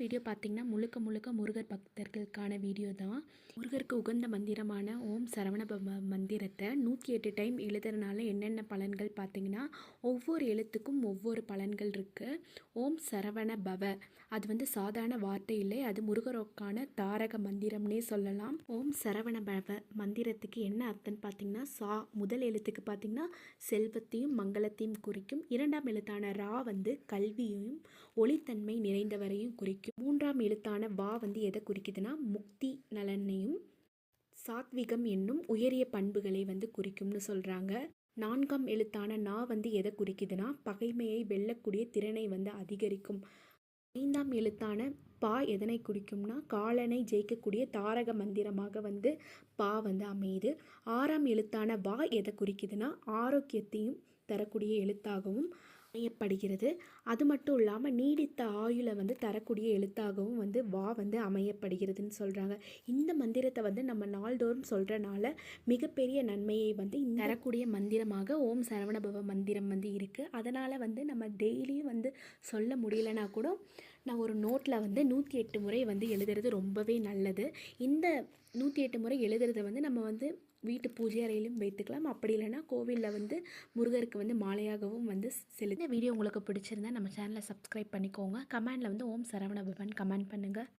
Video பார்த்தீங்கன்னா முழுக்க முழுக்க முருகர் பக்தர்களுக்கான வீடியோ தான். முருகருக்கு உகந்த மந்திரமான ஓம் சரவணபவ மந்திரத்தை 108 டைம் எழுதுறதுனால என்னென்ன பலன்கள் பார்த்தீங்கன்னா, ஒவ்வொரு எழுத்துக்கும் ஒவ்வொரு பலன்கள் இருக்குது. ஓம் சரவண பவ அது சாதாரண வார்த்தை இல்லை, அது முருகருக்கான தாரக மந்திரம்னே சொல்லலாம். ஓம் சரவண பவ மந்திரத்துக்கு என்ன அர்த்தம்னு பார்த்தீங்கன்னா, முதல் எழுத்துக்கு பார்த்தீங்கன்னா செல்வத்தையும் மங்களத்தையும் குறிக்கும். இரண்டாம் எழுத்தான ரா கல்வியையும் ஒளித்தன்மை நிறைந்தவரையும் குறிக்கும். மூன்றாம் எழுத்தான வா எதை குறிக்குதுன்னா முக்தி நலனையும் சாத்விகம் என்னும் உயரிய பண்புகளை குறிக்கும்னு சொல்கிறாங்க. நான்காம் எழுத்தான நா எதை குறிக்குதுன்னா பகைமையை வெல்லக்கூடிய திறனை அதிகரிக்கும். ஐந்தாம் எழுத்தான பா எதனை குறிக்கும்னா காலனை ஜெயிக்கக்கூடிய தாரக மந்திரமாக பா அமையுது. ஆறாம் எழுத்தான வா எதை குறிக்குதுன்னா ஆரோக்கியத்தையும் தரக்கூடிய எழுத்தாகவும் அமையப்படுகிறது. அது மட்டும் இல்லாமல் நீடித்த ஆயுளை தரக்கூடிய எழுத்தாகவும் வா அமையப்படுகிறதுன்னு சொல்கிறாங்க. இந்த மந்திரத்தை நம்ம நாள்தோறும் சொல்கிறனால மிகப்பெரிய நன்மையை தரக்கூடிய மந்திரமாக ஓம் சரவணபவ மந்திரம் இருக்குது. அதனால் நம்ம டெய்லியும் சொல்ல முடியலனா கூட நான் ஒரு நோட்டில் 108 முறை எழுதுறது ரொம்பவே நல்லது. இந்த 108 முறை எழுதுறதை நம்ம வீட்டு பூஜை அறையிலும் வைத்துக்கலாம். அப்படி இல்லைனா கோவிலில் முருகருக்கு மாலையாகவும் செலுத்த. வீடியோ உங்களுக்கு பிடிச்சிருந்தா நம்ம சேனலை சப்ஸ்கிரைப் பண்ணிக்கோங்க. கமெண்டில் ஓம் சரவணபவன் கமெண்ட் பண்ணுங்கள்.